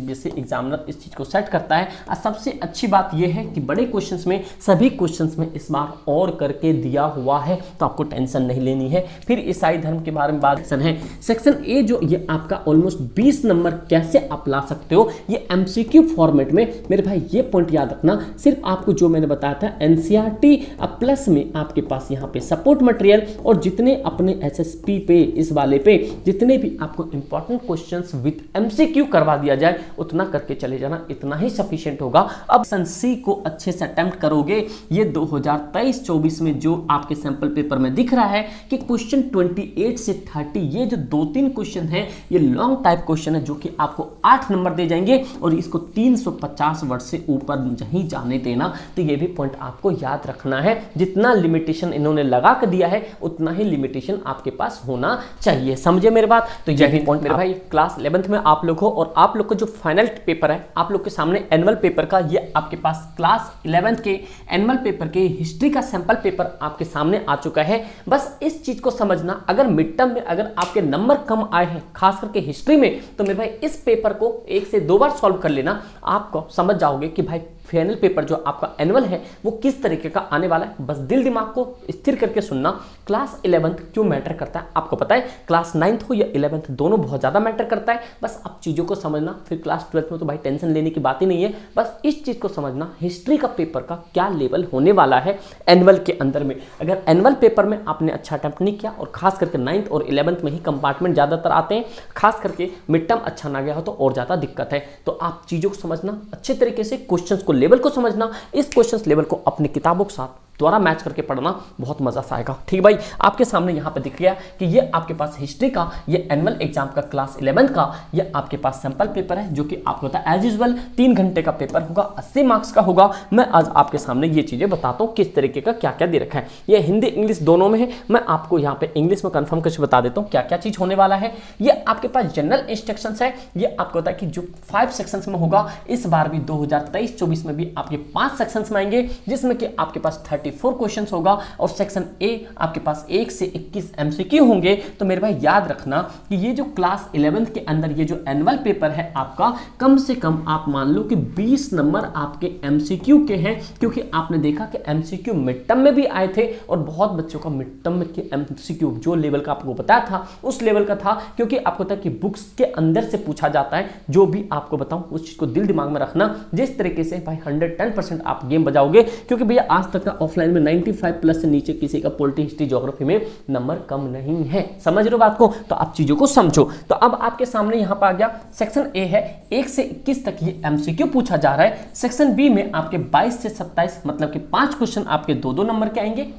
CBSE examiner इस चीज़ को set करता है। और सबसे अच्छी बात यह है कि बड़े क्वेश्चंस में सभी क्वेश्चंस में इस बार और करके दिया हुआ है, तो आपको टेंशन नहीं लेनी है। फिर ईसाई धर्म के बारे में बात है। सेक्शन ए जो ये आपका ऑलमोस्ट 20 नंबर कैसे आप ला सकते हो, ये एमसीक्यू फॉर्मेट में। मेरे भाई ये पॉइंट याद रखना, सिर्फ आपको जो मैंने बताया था एनसीईआरटी प्लस में आपके पास यहाँ पे सपोर्ट मटेरियल और जितने अपने एसएसपी पे इस वाले पे जितने भी आपको इंपॉर्टेंट क्वेश्चंस विद एमसीक्यू करवा दिया जाए उतना करके चले जाना, इतना ही सफिशिएंट होगा। अब सेक्शन सी को अच्छे से अटेम्प्ट करोगे, ये 2023-24 में जो आपके सैंपल पेपर में दिख रहा है कि क्वेश्चन 28 से 30 ये जो 2-3 क्वेश्चन है ये लॉन्ग टाइप क्वेश्चन है जो कि आपको 8 नंबर दे जाएंगे और इसको 350 वर्ड से ऊपर नहीं जाने देना। तो ये भी पॉइंट आपको याद रखना है, जितना लिमिटेशन इन्होंने लगा कर दिया है उतना ही लिमिटेशन आपके पास होना चाहिए। समझे मेरी बात? तो ये भी पॉइंट मेरे भाई क्लास 11th में आप लोग हो और आप लोग का जो फाइनल पेपर है आप लोग के सामने एनुअल पेपर का, ये आपके पास क्लास 11th के एनुअल पेपर के हिस्ट्री का सैंपल पेपर आपके सामने आ चुका है। बस इस चीज को समझना, अगर मिड टर्म में अगर आपके नंबर कम आए हैं खास करके हिस्ट्री में, तो मेरे भाई इस पेपर को 1 से 2 बार सॉल्व कर लेना, आपको समझ जाओगे कि भाई फाइनल पेपर जो आपका एनुअल है वो किस तरीके का आने वाला है। बस दिल दिमाग को स्थिर करके सुनना। क्लास 11th क्यों मैटर करता है आपको पता है, क्लास 9th हो या 11th दोनों बहुत ज्यादा मैटर करता है। बस अब चीजों को समझना, फिर क्लास 12th में तो भाई टेंशन लेने की बात ही नहीं है। बस इस चीज को समझना, हिस्ट्री का पेपर का क्या लेवल होने वाला है एनुअल के अंदर में। अगर एनुअल पेपर में आपने अच्छा अटेम्प्ट नहीं किया और खास करके 9th और 11th में ही कंपार्टमेंट ज्यादातर आते हैं, खास करके मिड टर्म अच्छा ना गया हो तो और ज्यादा दिक्कत है। तो आप चीजों को समझना अच्छे तरीके से, क्वेश्चंस को लेवल को समझना, इस क्वेश्चंस लेवल को अपनी किताबों के साथ द्वारा मैच करके पढ़ना, बहुत मजा आएगा। ठीक भाई, आपके सामने यहाँ पे दिख गया कि ये आपके पास हिस्ट्री का, ये एनुअल एग्जाम का क्लास 11th का, ये आपके पास सैंपल पेपर है जो कि आपको होता है एज यूजुअल 3 घंटे का पेपर होगा, 80 मार्क्स का होगा। मैं आज आपके सामने ये चीजें बताता हूँ किस तरीके का क्या क्या दे रखा है। ये हिंदी इंग्लिश दोनों में है। मैं आपको यहाँ पे इंग्लिश में कंफर्म करके बता देता हूँ क्या क्या चीज होने वाला है। ये आपके पास जनरल इंस्ट्रक्शन है, ये आपको होता है कि जो 5 सेक्शंस में होगा, इस बार भी 2023-24 में भी आपके 5 सेक्शंस में आएंगे, जिसमें कि आपके पास 34 क्वेश्चंस होगा और सेक्शन ए आपके पास 1 से 21 एमसीक्यू होंगे। तो मेरे भाई याद रखना कि ये जो क्लास 11th के अंदर ये जो एनुअल पेपर है आपका, कम से कम आप मान लो कि 20 नंबर आपके एमसीक्यू के हैं, क्योंकि आपने देखा कि एमसीक्यू मिड टर्म में भी आए थे और बहुत बच्चों का मिड टर्म में के एमसीक्यू जो लेवल का आपको बताया था उस लेवल का था, क्योंकि आपको पता है कि बुक्स के अंदर से पूछा जाता है। जो भी आपको बताऊं उस चीज को दिल दिमाग में रखना, जिस तरीके से भाई 110% आप गेम बजाओगे, क्योंकि भैया आज तक का ऑफलाइन में 95 प्लस से नीचे किसी का पॉलिटी हिस्ट्री ज्योग्राफी में नंबर कम नहीं है। समझ रहे हो बात को? तो आप चीजों को समझो। तो अब आपके सामने यहां पर आ गया सेक्शन ए है, 1 से 21 तक ये एमसीक्यू पूछा जा रहा है। सेक्शन बी में आपके 22 से 27 मतलब कि 5 क्वेश्चन आपके 2-2 नंबर के आएंगे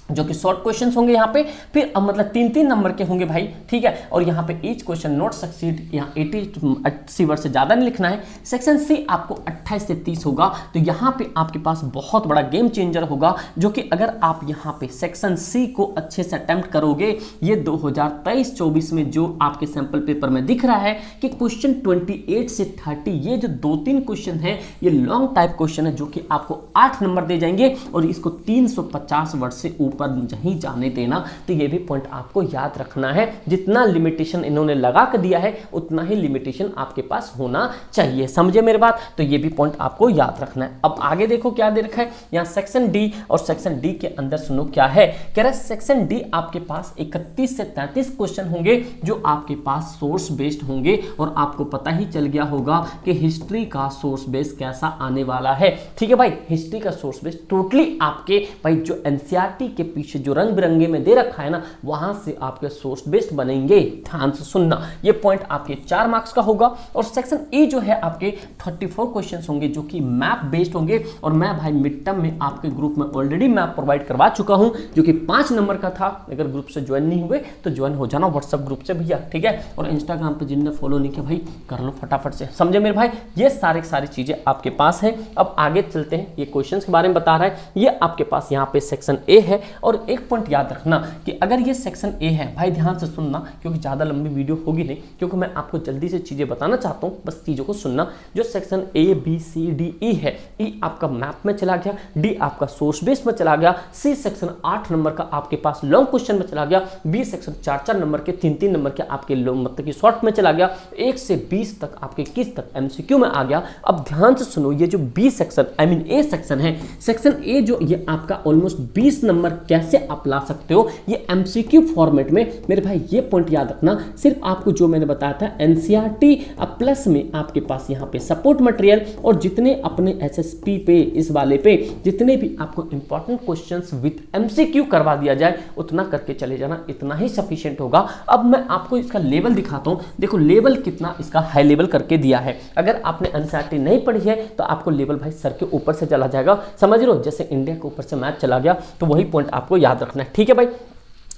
जो कि शॉर्ट क्वेश्चंस होंगे यहाँ पे, फिर अब मतलब 3-3 नंबर के होंगे भाई, ठीक है। और यहाँ पे ईच क्वेश्चन नॉट सक्सीड, यहाँ 80 वर्ड से ज़्यादा नहीं लिखना है। सेक्शन सी आपको 28 से 30 होगा। तो यहाँ पे आपके पास बहुत बड़ा गेम चेंजर होगा, जो कि अगर आप यहाँ पे सेक्शन सी को अच्छे से अटेम्प्ट करोगे, ये 2023-24 में जो आपके सैंपल पेपर में दिख रहा है कि क्वेश्चन 28 से 30 ये जो 2-3 क्वेश्चन है ये लॉन्ग टाइप क्वेश्चन है जो कि आपको 8 नंबर दे जाएंगे और इसको 350 वर्ड से ऊपर नहीं जाने देना। तो ये भी पॉइंट आपको याद रखना है, जितना लिमिटेशन इन्होंने लगा कर दिया है उतना ही लिमिटेशन आपके पास होना चाहिए। समझे मेरी बात? तो ये भी पॉइंट आपको याद रखना है। अब आगे देखो क्या दे रखा है यहाँ सेक्शन डी, और सेक्शन डी के अंदर सुनो क्या है। कह रहा है सेक्शन डी आपके पास 31 से 33 क्वेश्चन होंगे जो आपके पास सोर्स बेस्ड होंगे, और आपको पता ही चल गया होगा कि हिस्ट्री का सोर्स बेस कैसा आने वाला है। ठीक है भाई, हिस्ट्री का सोर्स बेस टोटली आपके भाई जो एनसीईआरटी के पीछे जो रंग बिरंगे में दे रखा है ना, वहां से आपके सोर्स बेस्ड बनेंगे। ध्यान से सुनना, ये पॉइंट आपके 4 मार्क्स का होगा। और सेक्शन ए जो है आपके 34 क्वेश्चंस होंगे जो कि मैप बेस्ड होंगे, और मैं भाई मिड टर्म में आपके ग्रुप में ऑलरेडी मैप प्रोवाइड करवा चुका हूं जो कि 5 नंबर का था। अगर ग्रुप से ज्वाइन नहीं हुए तो ज्वाइन हो जाना व्हाट्सएप ग्रुप से भैया, ठीक है। और इंस्टाग्राम पे जिनने फॉलो नहीं किया भाई कर लो फटाफट से। समझे मेरे भाई? ये सारी चीजें आपके पास है। अब आगे चलते हैं, ये क्वेश्चंस के बारे में बता रहा है। ये आपके पास यहाँ पे सेक्शन ए है और एक पॉइंट याद रखना कि अगर ये सेक्शन ए है, भाई ध्यान से सुनना क्योंकि ज़्यादा लंबी वीडियो होगी नहीं, क्योंकि मैं आपको जल्दी से चीज़ें बताना चाहता हूँ, बस चीज़ों को सुनना। जो section A B C D E है, ई आपका मैथ में चला गया, डी आपका सोर्स बेस्ड में चला गया, सी सेक्शन 8 नंबर का आपके पास लॉन्ग क्वेश्चन में चला गया, बी सेक्शन 4-4 नंबर के 3-3 नंबर के आपके मतलब कि शॉर्ट में चला गया, 1 से 20 तक आपके किस तक एमसीक्यू में आ गया। अब ध्यान से सुनो, ये जो B section I mean A section है, सेक्शन ए जो ये आपका ऑलमोस्ट 20 नंबर कैसे आप ला सकते हो ये एमसीक्यू फॉर्मेट में। मेरे भाई ये पॉइंट याद रखना, सिर्फ आपको जो मैंने बताया था एनसीईआरटी प्लस में आपके पास यहाँ पे सपोर्ट मटेरियल और जितने अपने एसएसपी पे इस वाले पे जितने भी आपको इंपॉर्टेंट क्वेश्चंस विद एमसीक्यू करवा दिया जाए उतना करके चले जाना, इतना ही सफिशिएंट होगा। अब मैं आपको इसका लेवल दिखाता हूं, देखो लेवल कितना इसका हाई लेवल करके दिया है। अगर आपने एनसीईआरटी नहीं पढ़ी है तो आपको लेवल भाई सर के ऊपर से चला जाएगा, समझ रहे हो, जैसे इंडिया के ऊपर से मैथ चला गया, तो वही पॉइंट आपको याद रखना है, ठीक है भाई।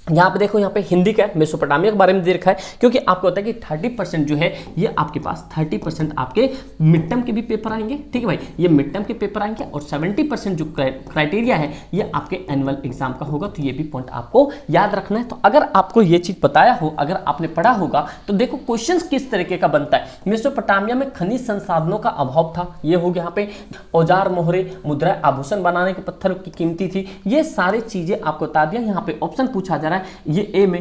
यहाँ पे देखो, यहाँ पे हिंदी का मेसोपोटामिया के बारे में दे रखा है, क्योंकि आपको होता है कि 30% जो है ये आपके पास 30% आपके मिड टर्म के भी पेपर आएंगे, ठीक है भाई, ये मिड टर्म के पेपर आएंगे, और 70% जो क्राइटेरिया है ये आपके एनुअल एग्जाम का होगा, तो ये भी पॉइंट आपको याद रखना है। तो अगर आपको ये चीज बताया हो, अगर आपने पढ़ा होगा, तो देखो क्वेश्चन किस तरीके का बनता है। मेसोपोटामिया में खनिज संसाधनों का अभाव था, ये हो गया, यहाँ पे औजार मोहरे मुद्रा आभूषण बनाने के पत्थर की कीमती थी, ये सारी चीजें आपको बता दिया। यहाँ पे ऑप्शन पूछा जा रहा है, ये ए में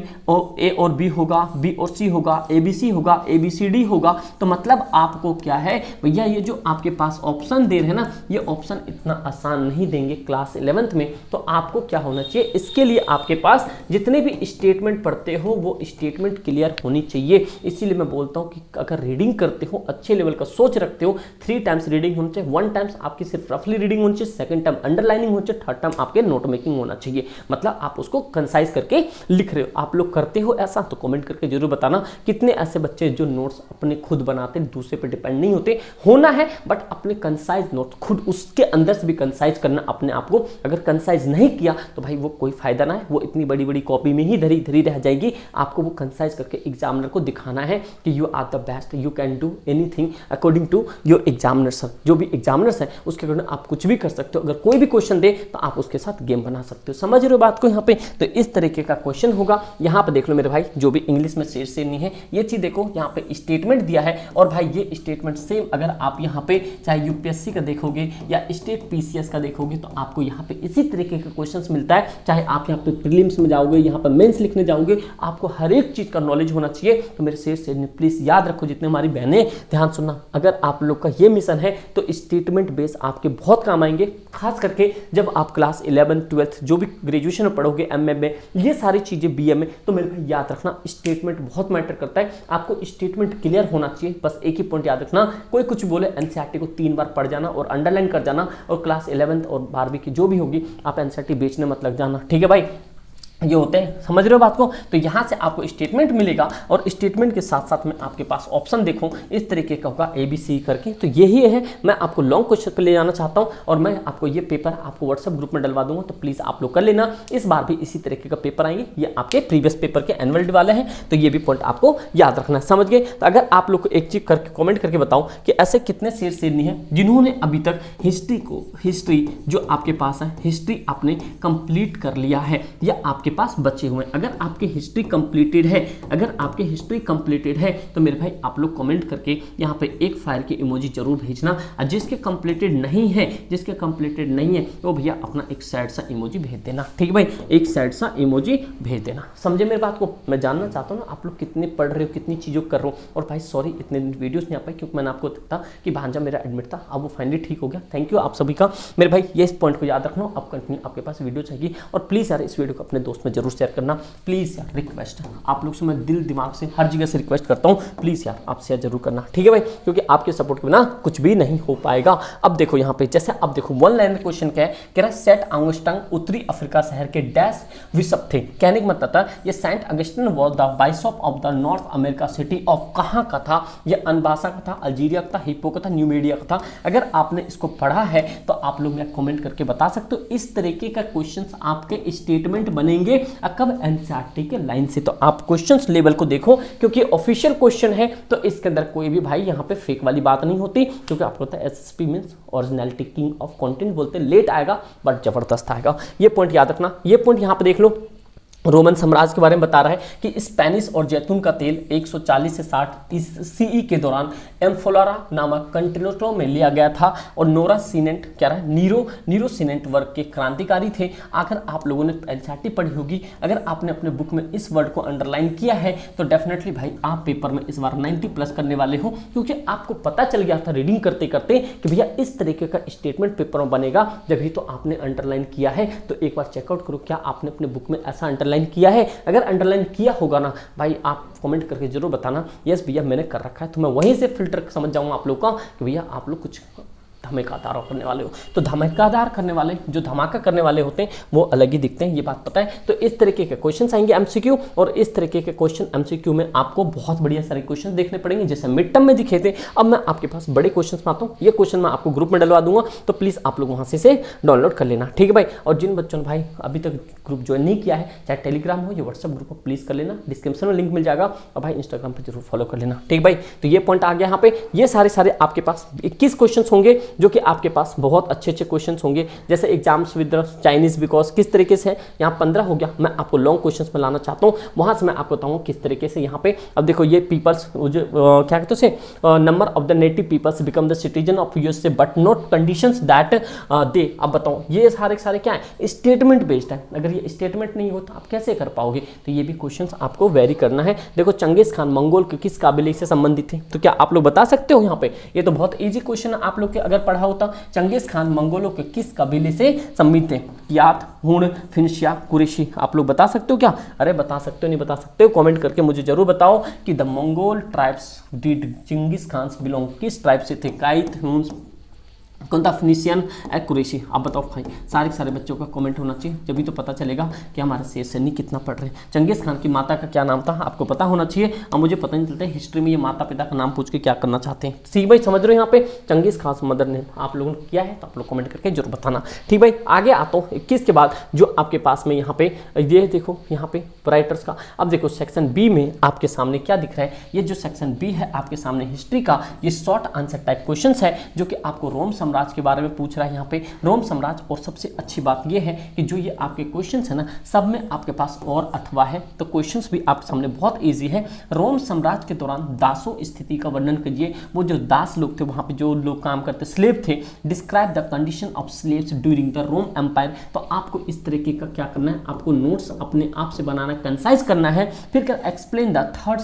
ए और बी होगा, बी और सी होगा, ए बी सी होगा, ए बी सी डी होगा, तो मतलब आपको क्या है भैया, ये जो आपके पास ऑप्शन दे रहे हैं ना, ये ऑप्शन इतना आसान नहीं देंगे क्लास 11th में। तो आपको क्या होना चाहिए, इसके लिए आपके पास जितने भी स्टेटमेंट पढ़ते हो वो स्टेटमेंट क्लियर होनी चाहिए। इसीलिए मैं बोलता हूँ कि अगर रीडिंग करते हो, अच्छे लेवल का सोच रखते हो, 3 टाइम्स रीडिंग होनी चाहिए, 1 टाइम्स आपकी सिर्फ रफली रीडिंग होनी चाहिए, 2nd टाइम अंडरलाइनिंग होनी चाहिए, 3rd टाइम आपके नोट मेकिंग होना चाहिए, मतलब आप उसको कंसाइज करके लिख रहे हो। आप लोग करते हो ऐसा तो कमेंट करके जरूर बताना, कितने ऐसे बच्चे जो नोट्स अपने खुद बनाते हैं, दूसरे पे डिपेंड नहीं होते। होना है बट अपने कंसाइज नोट्स खुद उसके अंदर से भी कंसाइज करना अपने आप को। अगर कंसाइज नहीं किया तो भाई वो कोई फायदा ना है, वो इतनी बड़ी बड़ी कॉपी में ही धरी धरी रह जाएगी। आपको वो कंसाइज करके एग्जामिनर को दिखाना है कि you are the best, you can do anything according to your examiners. जो भी एग्जामिनर्स है उसके अकॉर्डिंग आप कुछ भी कर सकते हो। अगर कोई भी क्वेश्चन दे तो आप उसके साथ गेम बना सकते हो, समझ रहे हो बात को। यहाँ पे तो इस तरीके का क्वेश्चन होगा। यहाँ पे देख लो मेरे भाई, जो भी इंग्लिश में शेर से नहीं है, ये चीज देखो, यहाँ पे स्टेटमेंट दिया है, और भाई ये स्टेटमेंट सेम अगर आप यहाँ पे चाहे यूपीएससी का देखोगे या स्टेट पीसीएस का देखोगे तो आपको यहाँ पे इसी तरीके का क्वेश्चंस मिलता है। चाहे आप यहाँ पे प्रीलिम्स में जाओगे, यहाँ पे मेंस लिखने जाओगे, आपको हर एक चीज का नॉलेज होना चाहिए। तो मेरे शेर से प्लीज याद रखो, जितने हमारी बहनें ध्यान सुनना, अगर आप लोग का ये मिशन है तो स्टेटमेंट बेस आपके बहुत काम आएंगे, खास करके जब आप क्लास 11 12 जो भी ग्रेजुएशन में पढ़ोगे, एमए में, ये सारी चीजें बीए में, तो मेरे भाई याद रखना स्टेटमेंट बहुत मैटर करता है। आपको स्टेटमेंट क्लियर होना चाहिए, बस एक ही पॉइंट याद रखना, कोई कुछ बोले एनसीईआरटी को 3 बार पढ़ जाना और अंडरलाइन कर जाना, और क्लास 11th और 12वीं की जो भी होगी आप एनसीईआरटी बेचने मत लग जाना, ठीक है भाई। ये होते हैं, समझ रहे हो बात को। तो यहाँ से आपको स्टेटमेंट मिलेगा, और स्टेटमेंट के साथ साथ में आपके पास ऑप्शन देखो इस तरीके का होगा ABC करके। तो यही है, मैं आपको लॉन्ग क्वेश्चन पे ले जाना चाहता हूँ, और मैं आपको ये पेपर आपको व्हाट्सएप ग्रुप में डलवा दूंगा, तो प्लीज़ आप लोग कर लेना। इस बार भी इसी तरीके का पेपर आएंगे, ये आपके प्रीवियस पेपर के एनुअल डे वाले हैं, तो ये भी पॉइंट आपको याद रखना है, समझ गए। तो अगर आप लोग को एक चीज करके कॉमेंट करके बताओ कि ऐसे कितने शेर शेरनी है जिन्होंने अभी तक हिस्ट्री जो आपके पास है, हिस्ट्री आपने कंप्लीट कर लिया है या आपके पास बचे हुए। अगर आपकी हिस्ट्री कंप्लीटेड है, अगर आपकी हिस्ट्री कंप्लीटेड है तो मेरे भाई आप लोग कमेंट करके यहाँ पे एक फायर की इमोजी जरूर भेजना। और जिसके कंप्लीटेड नहीं है, जिसके कंप्लीटेड नहीं है तो भैया अपना एक सैड सा इमोजी भेज देना, ठीक है भाई, एक सैड सा इमोजी भेज देना। समझे मेरी बात को। मैं जानना चाहता हूँ ना आप लोग कितने पढ़ रहे हो, कितनी चीज़ों कर रहे हो। और भाई सॉरी इतने दिन वीडियोस नहीं आ पाई, क्योंकि मैंने आपको था कि भांजा मेरा एडमिट था, अब वो फाइनली ठीक हो गया। थैंक यू आप सभी का मेरे भाई, ये इस पॉइंट को याद रखना। अब कंटिन्यू आपके पास वीडियो चाहिए, और प्लीज़ यार इस वीडियो को अपने दोस्त में जरूर शेयर करना, प्लीज़ यार, रिक्वेस्ट आप लोग से मैं दिल दिमाग से हर जगह से रिक्वेस्ट करता हूँ, प्लीज़ यार आप शेयर जरूर करना, ठीक है भाई, क्योंकि आपके सपोर्ट के बिना कुछ भी नहीं हो पाएगा। अब देखो यहाँ पे, जैसे अब देखो 1 लाइन में क्वेश्चन क्या है, कह रहा है सेंट ऑगस्टिन उत्तरी अफ्रीका शहर के डैश बिशप थे। कहने का मतलब था ये Saint Augustine was the bishop of the North America city of, कहाँ का था, ये अनबासा का था, अल्जीरिया का था, हिप्पो का था, न्यूमीडिया का था। अगर आपने इसको पढ़ा है तो आप लोग कमेंट करके बता सकते हो। इस तरीके का क्वेश्चन आपके स्टेटमेंट बनेंगे मिलेंगे कब, एनसीईआरटी के लाइन से। तो आप क्वेश्चंस लेवल को देखो, क्योंकि ऑफिशियल क्वेश्चन है तो इसके अंदर कोई भी भाई यहाँ पे फेक वाली बात नहीं होती, क्योंकि आपको पता है SSP means originality, king of content बोलते हैं। लेट आएगा बट जबरदस्त आएगा, ये पॉइंट याद रखना। ये पॉइंट यहाँ पे देख लो, रोमन साम्राज्य के बारे में बता रहा है कि स्पेनिश और जैतून का तेल 140 से 60 इस सीई के दौरान एम्फोलारा नामक कंटिनेंटों में लिया गया था, और नोरा सीनेंट क्या रहा, नीरो सीनेंट वर्ग के क्रांतिकारी थे। अगर आप लोगों ने एनसीईआरटी पढ़ी होगी, अगर आपने अपने बुक में इस वर्ड को अंडरलाइन किया है तो डेफिनेटली भाई आप पेपर में इस बार 90 प्लस करने वाले हो, क्योंकि आपको पता चल गया था रीडिंग करते करते कि भैया इस तरीके का स्टेटमेंट पेपर में बनेगा, जब ही तो आपने अंडरलाइन किया है। तो एक बार चेकआउट करो क्या आपने अपने बुक में ऐसा अंडरलाइन किया है। अगर अंडरलाइन किया होगा ना भाई, आप कमेंट करके जरूर बताना, यस भैया मैंने कर रखा है, तो मैं वहीं से फिल्टर समझ जाऊंगा आप लोग का कि भैया आप लोग कुछ धमाकेदार करने वाले हो। तो धमाकेदार करने वाले, जो धमाका करने वाले होते हैं वो अलग ही दिखते हैं, ये बात पता है। तो इस तरीके के क्वेश्चन आएंगे एमसीक्यू, और इस तरीके के क्वेश्चन एमसीक्यू में आपको बहुत बढ़िया सारे क्वेश्चन देखने पड़ेंगे, जैसे मिड टर्म में दिखे थे। अब मैं आपके पास बड़े क्वेश्चन में आता हूँ, ये क्वेश्चन मैं आपको ग्रुप में डलवा दूंगा, तो प्लीज आप लोग वहां से डाउनलोड कर लेना, ठीक है भाई। और जिन बच्चों ने भाई अभी तक ग्रुप ज्वाइन नहीं किया है, चाहे टेलीग्राम हो या व्हाट्सएप ग्रुप हो, प्लीज कर लेना, डिस्क्रिप्शन में लिंक मिल जाएगा, और भाई इंस्टाग्राम पर जरूर फॉलो कर लेना, ठीक भाई। तो ये पॉइंट आ गया यहाँ पे। ये सारे आपके पास 21 क्वेश्चन होंगे जो कि आपके पास बहुत अच्छे क्वेश्चंस होंगे, जैसे एग्जाम्स विद चाइनीज बिकॉज किस तरीके से है, यहाँ 15 हो गया। मैं आपको लॉन्ग क्वेश्चंस में लाना चाहता हूँ, वहां से मैं आपको बताऊँ किस तरीके से यहाँ पे। अब देखो ये पीपल्स जो क्या कहते हैं, number of the native peoples become the citizen of USA but not conditions that they. अब बताओ ये सारे क्या है, स्टेटमेंट बेस्ड है। अगर ये स्टेटमेंट नहीं हो तो आप कैसे कर पाओगे, तो ये भी क्वेश्चंस आपको वेरी करना है। देखो चंगेज खान मंगोल के किस काबिले से संबंधित थे, तो क्या आप लोग बता सकते हो यहाँ पे। ये तो बहुत ईजी क्वेश्चन है, आप लोग के अगर पढ़ा होता। चंगेज खान मंगोलों के किस कबीले से संबंधित थे, यात, हुण, फिनिशिया, कुरैशी। आप लोग बता सकते हो क्या, अरे बता सकते हो नहीं बता सकते हो, कमेंट करके मुझे जरूर बताओ कि the Mongol tribes did Genghis Khan belong, किस ट्राइब से थे, काइथ, हुन, कौन था, फिनिशियन, कुरैशी। आप बताओ भाई, सारे बच्चों का कमेंट होना चाहिए, जब भी तो पता चलेगा कि हमारे शेर सैनिक कितना पढ़ रहे हैं। चंगेज खान की माता का क्या नाम था, आपको पता होना चाहिए। अब मुझे पता नहीं चलता है हिस्ट्री में ये माता पिता का नाम पूछ के क्या करना चाहते हैं। ठीक भाई समझ रहे हो, यहाँ पे चंगेज खान मदर ने आप लोगों ने किया है, तो आप लोग कमेंट करके जरूर बताना, ठीक भाई। आगे आता हूँ 21 के बाद, जो आपके पास में यहाँ पे ये देखो, यहाँ पे राइटर्स का। अब देखो सेक्शन बी में आपके सामने क्या दिख रहा है, ये जो सेक्शन बी है आपके सामने हिस्ट्री का, ये शॉर्ट आंसर टाइप क्वेश्चन है, जो कि आपको रोम साम्राज्य के बारे में पूछ रहा है यहाँ पे, रोम साम्राज्य। और सबसे अच्छी बात ये है कि जो ये आपके क्वेश्चंस है ना, सब में आपके पास और अथवा है, तो क्वेश्चंस भी आपके सामने बहुत इजी है। रोम साम्राज्य के दौरान दासों स्थिति का वर्णन करिए। वो जो दास लोग थे, वहां पे जो लोग काम करते स्लेव थे। Describe the condition of slaves during the Rome empire. तो आपको इस तरीके का क्या करना है, आपको नोट्स अपने आप से बनाना, कंसाइज करना है। फिर क्या, explain the third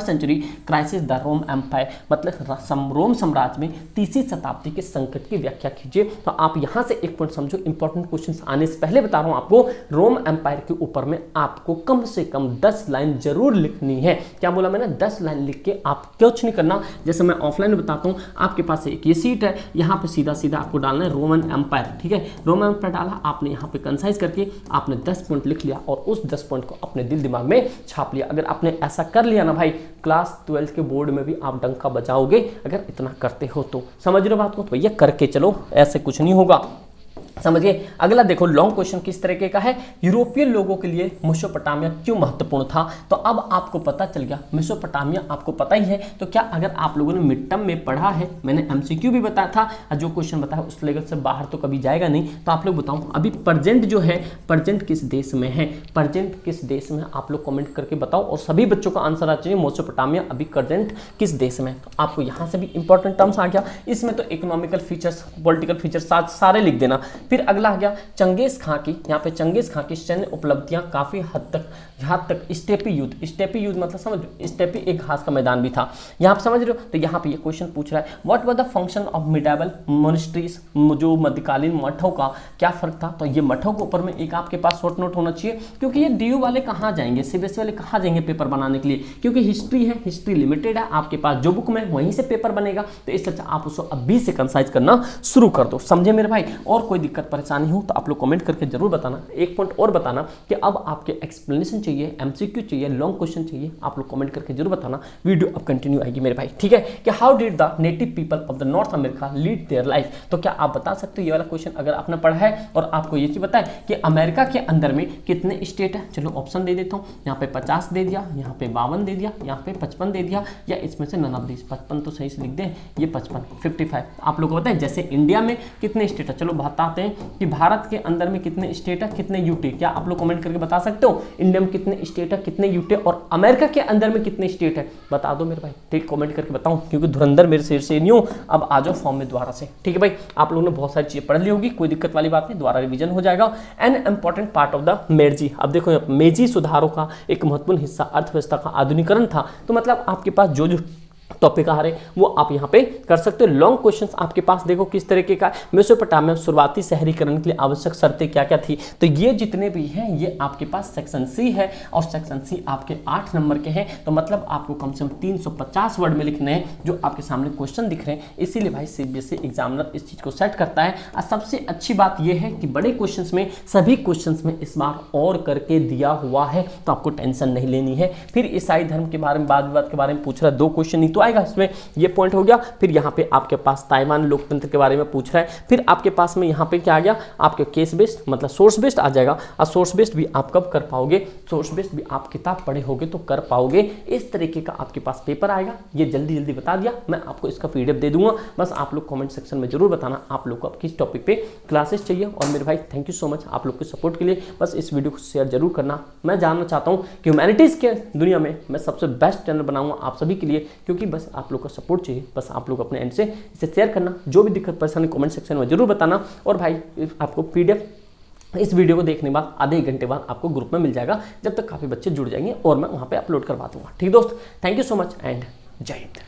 century crisis the Rome empire, मतलब रोम साम्राज्य में 3वीं शताब्दी के संकट की व्याख्या कीजिए। तो आप यहां से एक पॉइंट समझो, इंपॉर्टेंट क्वेश्चन आने से पहले बता रहा हूं आपको, रोम एम्पायर के ऊपर में आपको कम से कम 10 लाइन जरूर लिखनी है। क्या बोला मैंने, 10 लाइन लिख के आप कुछ नहीं करना। जैसे मैं ऑफलाइन में बताता हूं, आपके पास एक ये सीट है, यहां पे सीधा सीधा आपको डालना है रोमन एम्पायर, ठीक है। रोमन एम्पायर डाला आपने, यहां पे कंसाइज करके आपने 10 पॉइंट लिख लिया, और उस 10 पॉइंट को अपने दिल दिमाग में छाप लिया। अगर आपने ऐसा कर लिया ना भाई, क्लास 12 के बोर्ड में भी आप डंका बजाओगे, अगर इतना करते हो तो। समझ रहे हो बात को, तो भैया करके चलो, ऐसे कुछ नहीं होगा, समझिए। अगला देखो लॉन्ग क्वेश्चन किस तरीके का है, यूरोपियन लोगों के लिए मेसोपोटामिया क्यों महत्वपूर्ण था। तो अब आपको पता चल गया, मेसोपोटामिया आपको पता ही है। तो क्या अगर आप लोगों ने मिड टर्म में पढ़ा है, मैंने एमसीक्यू भी बताया था, जो क्वेश्चन बताया उस लेवल से बाहर तो कभी जाएगा नहीं। तो आप लोग बताओ अभी प्रेजेंट जो है, प्रेजेंट किस देश में है, प्रेजेंट किस देश में, आप लोग कमेंट करके बताओ। और सभी बच्चों का आंसर आ चाहिए, मेसोपोटामिया अभी प्रेजेंट किस देश में। तो आपको यहाँ से भी इंपॉर्टेंट टर्म्स आ गया। इसमें तो इकोनॉमिकल फीचर्स, पॉलिटिकल फीचर्स सारे लिख देना। फिर अगला आ गया चंगेज खां की, यहाँ पे चंगेज खां की सैन्य उपलब्धियां काफी हद तक, यहाँ तक स्टेपी युद्ध, स्टेपी युद्ध मतलब समझ लो, स्टेपी एक घास का मैदान भी था, यहाँ पे समझ रहे हो। तो यहाँ पे ये क्वेश्चन पूछ रहा है, what were the function of medieval monasteries, जो मध्यकालीन मठों का क्या फर्क था। तो ये मठों के ऊपर में एक आपके पास शॉर्ट नोट होना चाहिए, क्योंकि ये डीयू वाले कहाँ जाएंगे, सीबीएसई वाले कहाँ जाएंगे पेपर बनाने के लिए, क्योंकि हिस्ट्री है, हिस्ट्री लिमिटेड है आपके पास, जो बुक में वहीं से पेपर बनेगा। तो इससे अच्छा आप उसको अभी से कंसाइज करना शुरू कर दो, समझे मेरे भाई। और कोई दिक्कत दिक्कत परेशानी हो तो आप लोग कमेंट करके जरूर बताना। एक पॉइंट और बताना कि अब आपके एक्सप्लेनेशन चाहिए, एमसीक्यू चाहिए, लॉन्ग क्वेश्चन चाहिए, आप लोग कमेंट करके जरूर बताना। वीडियो अब कंटिन्यू आएगी मेरे भाई, ठीक है। कि how did the native people of the North America lead their life, तो क्या आप बता सकते हो ये वाला क्वेश्चन अगर आपने पढ़ा है और आपको ये चीज पता है कि अमेरिका के अंदर में कितने स्टेट है। चलो ऑप्शन दे देता हूँ, यहाँ पे 50 दे दिया, यहाँ पे 52 दे दिया, यहाँ पे 55 दे दिया, या इसमें से नन ऑफ दिस। 55 तो सही से लिख दें, ये 55 आप लोग को पता है। जैसे इंडिया में कितने स्टेट है, चलो बताते हैं कि भारत के अंदर में कितने स्टेट है, कितने यूटी, क्या आप लोग कमेंट करके बता सकते हो। इंडिया में कितने स्टेट है, कितने यूटी, और अमेरिका के अंदर में कितने स्टेट है, बता दो मेरे भाई, ठीक, कमेंट करके बताऊं, क्योंकि धुरंधर मेरे सिर से नहीं हूं। अब आ जाओ फॉर्म में दोबारा से, ठीक है भाई। आप लोगों ने बहुत सारी चीजें पढ़ ली होगी, कोई दिक्कत वाली बात नहीं, दोबारा रिवीजन हो जाएगा। An important part of the मेर्जी, अब देखो मेजी सुधारों का एक महत्वपूर्ण हिस्सा अर्थव्यवस्था का आधुनिकरण था। तो मतलब आपके पास जो जो टॉपिक आ रहे वो आप यहाँ पे कर सकते हो। लॉन्ग क्वेश्चंस आपके पास देखो किस तरीके का। मेसोपोटामिया में शुरुआती शहरीकरण के लिए आवश्यक शर्तें क्या क्या थी, तो ये जितने भी हैं ये आपके पास सेक्शन सी है, और सेक्शन सी आपके 8 नंबर के हैं। तो मतलब आपको कम से कम 350 वर्ड में लिखने हैं जो आपके सामने क्वेश्चन दिख रहे हैं। इसीलिए भाई सीबीएसई एग्जामिनर इस चीज को सेट करता है। और सबसे अच्छी बात यह है कि बड़े क्वेश्चन में सभी क्वेश्चन में इस बार और करके दिया हुआ है, तो आपको टेंशन नहीं लेनी है। फिर ईसाई धर्म के बारे में, वाद विवाद के बारे में पूछ रहा है, 2 क्वेश्चन नहीं तो आएगा इसमें, ये पॉइंट हो गया। फिर यहाँ पे आपके पास ताइवान लोकतंत्र के बारे में पूछ रहा है। फिर आपके पास में यहाँ पे क्या आ गया, आपके केस बेस्ड मतलब सोर्स बेस्ड आ जाएगा। और सोर्स बेस्ड भी आप कब कर पाओगे, सोर्स बेस्ड भी आप किताब पढ़े होगे तो कर पाओगे। इस तरीके का आपके पास पेपर आएगा। ये जल्दी जल्दी बता दिया, मैं आपको इसका पीडीएफ दे दूंगा। बस आप लोग कमेंट सेक्शन में जरूर बताना आप लोग को अब किस टॉपिक पे क्लासेस चाहिए। और मेरे भाई थैंक यू सो मच आप लोग के सपोर्ट के लिए। बस इस वीडियो को शेयर जरूर करना। मैं जानना चाहता हूँ कि ह्यूमैनिटीज़ के दुनिया में मैं सबसे बेस्ट चैनल बनाऊंगा आप सभी के लिए, क्योंकि बस आप लोग का सपोर्ट चाहिए। बस आप लोग अपने एंड से इसे शेयर करना, जो भी दिक्कत परेशानी कमेंट सेक्शन में जरूर बताना। और भाई आपको पीडीएफ इस वीडियो को देखने के बाद आधे घंटे बाद आपको ग्रुप में मिल जाएगा, जब तक काफ़ी बच्चे जुड़ जाएंगे और मैं वहाँ पे अपलोड करवा दूंगा। ठीक दोस्त, thank you so much and जय हिंद।